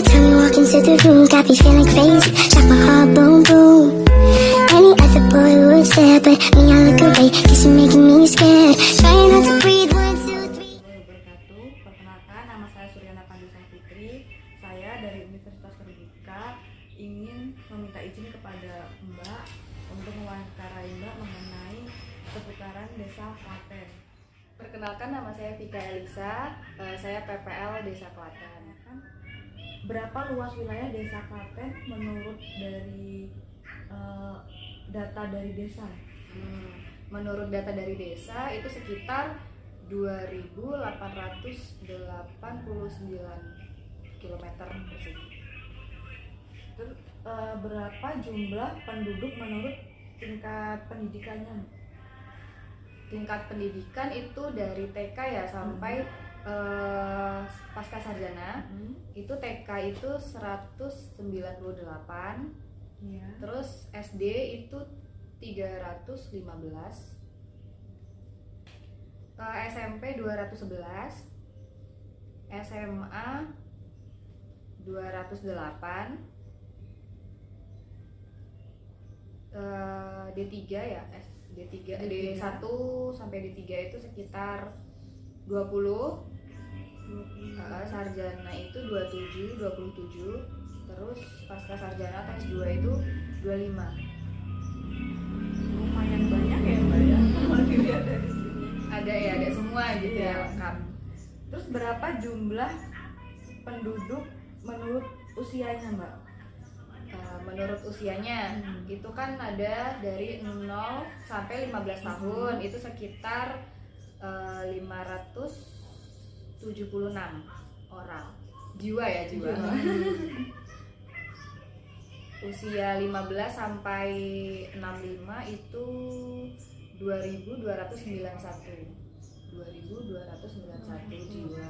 time we walk into the room, got me feeling crazy, shot my heart boom boom. Any other boy would stare, but me I look away, guess you're making me scared. Trying not to breathe, 1, 2, 3. Wabarakatuh. Perkenalkan, nama saya Suryana Pandisa Fitri. Saya dari Universitas Terbuka ingin meminta izin kepada Mbak untuk mewawancarai Mbak mengenai seputaran Desa Klaten. Perkenalkan, nama saya Vika Elisa, saya PPL Desa Klaten. Berapa luas wilayah Desa Klaten menurut dari data dari desa? Menurut data dari desa itu sekitar 2.889 km persegi. Terus berapa jumlah penduduk menurut tingkat pendidikannya? Tingkat pendidikan itu dari TK ya sampai pasca sarjana. Itu TK itu 198, Iya. terus SD itu 315, SMP 211, SMA 208, D3 ya, D1 sampai D3 itu sekitar 20, sarjana itu 27, terus pasca sarjana tes 2 itu 25. Lumayan banyak ya Mbak ya, kalau dilihat dari sini. Ada semua gitu Iya. ya, lengkap. Terus berapa jumlah penduduk menurut usianya Mbak? Menurut usianya itu kan ada dari 0 sampai 15 tahun itu sekitar 576 orang jiwa ya, jiwa. Usia 15 sampai 65 itu 2291 jiwa.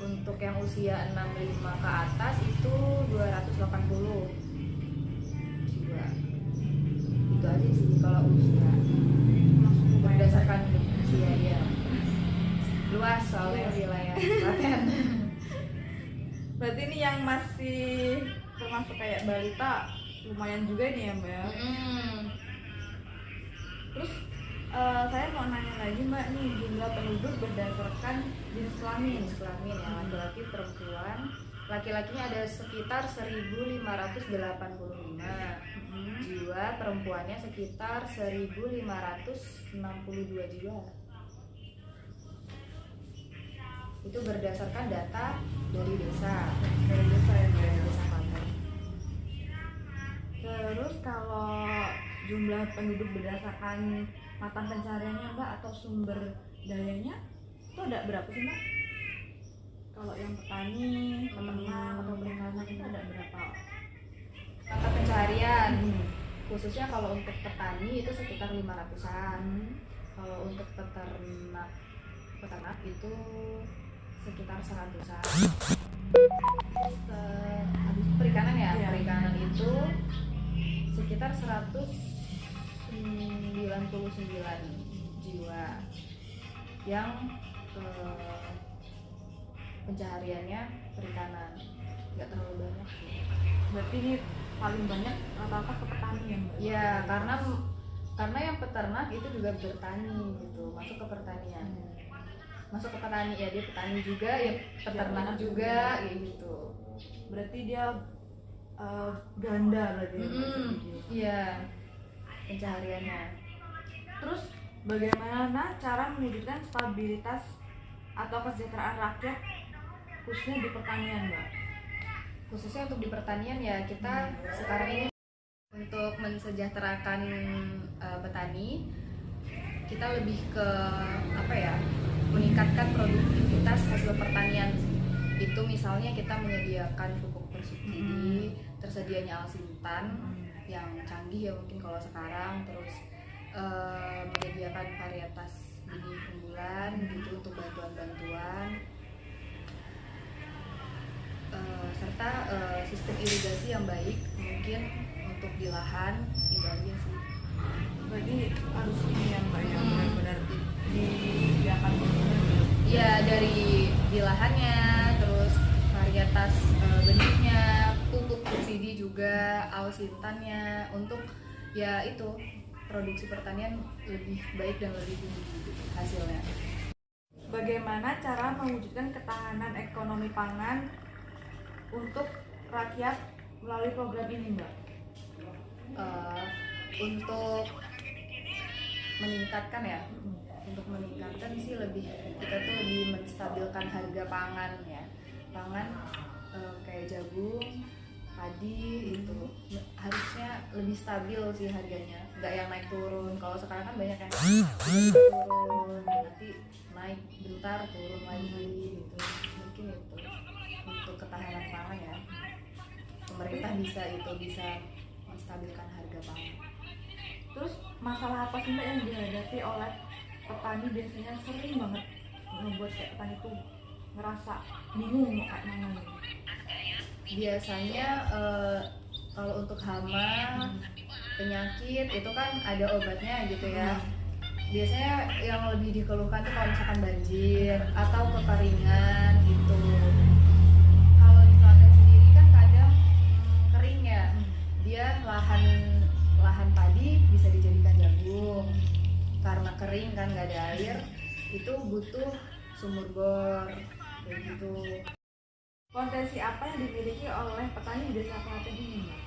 Untuk yang usia 65 ke atas itu 280 jiwa. Itu aja sih kalau usia. Berdasarkan usia ya. Luas soalnya wilayah Klaten. Berarti ini yang masih termasuk kayak balita lumayan juga nih ya Mbak ya. Terus saya mau nanya lagi Mbak nih, jumlah penduduk berdasarkan jenis kelamin. Jenis kelamin ya, laki-laki perempuan. Laki-lakinya ada sekitar 1585 jiwa, perempuannya sekitar 1562 jiwa. Itu berdasarkan data dari desa. Dari desa ya Mbak ya. Desa Klaten. Terus kalau jumlah penduduk berdasarkan mata pencariannya Mbak atau sumber dayanya itu ada berapa sih Mbak? Kalau yang petani, peternak atau perikanan itu ada berapa? Mata pencarian khususnya kalau untuk petani itu sekitar 500-an. Kalau untuk peternak itu sekitar 100-an. Habis perikanan ya, Iya. perikanan itu sekitar 199 jiwa yang pencahariannya perikanan, nggak terlalu banyak sih. Berarti ini paling banyak rata-rata ke petani ya Mbak? Ya karena yang peternak itu juga bertani gitu, masuk ke pertanian. Masuk ke petani ya, dia petani juga ya, peternak juga ya gitu. Berarti dia ganda berarti ya, Mbak? Iya, pencahariannya. Terus bagaimana cara mewujudkan stabilitas atau kesejahteraan rakyat khususnya di pertanian Mbak? Khususnya untuk di pertanian ya, kita sekarang ini untuk mensejahterakan petani, kita lebih ke apa ya, meningkatkan produktivitas hasil pertanian. Itu misalnya kita menyediakan pupuk bersubsidi, tersedianya alas intan yang canggih ya mungkin kalau sekarang, terus menyediakan varietas benih unggulan gitu untuk bantuan-bantuan, serta sistem irigasi yang baik mungkin untuk di lahan. Itu aja sih. Berarti harus ini yang Mbak ya, benar-benar disediakan benar-benar. Ya dari di lahannya, terus varian varietas benihnya, pupuk subsidi juga, alsintannya, untuk ya itu produksi pertanian lebih baik dan lebih tinggi hasilnya. Bagaimana cara mewujudkan ketahanan ekonomi pangan untuk rakyat melalui program ini, Mbak? Untuk meningkatkan ya, untuk meningkatkan sih kita tuh lebih menstabilkan harga pangan ya. Pangan kayak jagung, padi itu harusnya lebih stabil sih harganya, nggak yang naik turun. Kalau sekarang kan banyak yang turun, nanti naik bentar turun lagi gitu. Mungkin itu untuk ketahanan pangan ya, pemerintah bisa menstabilkan harga pangan. Terus masalah apa sih, Mbak, yang dihadapi oleh petani biasanya sering banget ngebuat kayak petani tuh ngerasa bingung mau kayak mana nih? Biasanya kalau untuk hama, penyakit itu kan ada obatnya gitu ya. Biasanya yang lebih dikeluhkan tuh kalau misalkan banjir atau kekeringan gitu. Kalau di Klaten sendiri kan kadang kering ya, dia lahan padi bisa dijadikan jagung. Karena kering kan nggak ada air, itu butuh sumur bor kayak gitu. Potensi apa yang dimiliki oleh petani di desa Klaten ini, Mbak?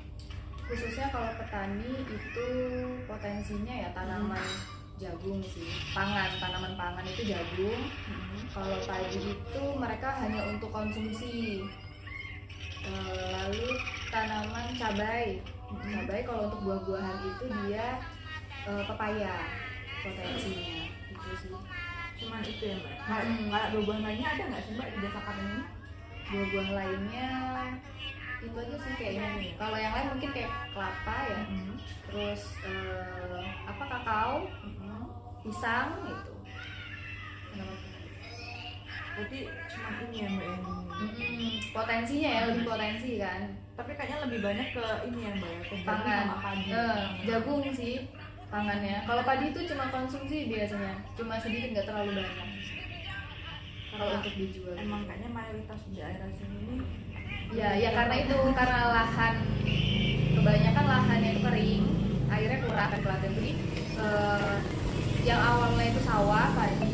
Khususnya kalau petani itu potensinya ya tanaman jagung sih, tanaman pangan itu jagung. Kalau padi itu mereka hanya untuk konsumsi. Lalu tanaman cabai kalau untuk buah-buahan itu dia pepaya potensinya itu sih. Cuman itu ya, Mbak? Kayak buah-buahan lainnya ada nggak sih, Mbak, di desa Klaten ini? Buah-buah lainnya itu aja sih kayaknya nih. Kalau yang lain mungkin kayak kelapa ya, terus kakao, pisang gitu. Berarti cuma ini ya, Mbak, yang Potensinya ya, lebih potensi kan. tapi kayaknya lebih banyak ke ini ya, Mbak, ke jagung Pangan, sama padi. jagung sih pangannya. Kalau padi itu cuma konsumsi biasanya, cuma sedikit, nggak terlalu banyak. Kalau untuk dijual, Emang kayaknya mayoritas di daerah sini ini ya karena itu, karena kebanyakan lahannya itu kering, airnya kurang kan Klaten. Jadi yang awalnya itu sawah, padi,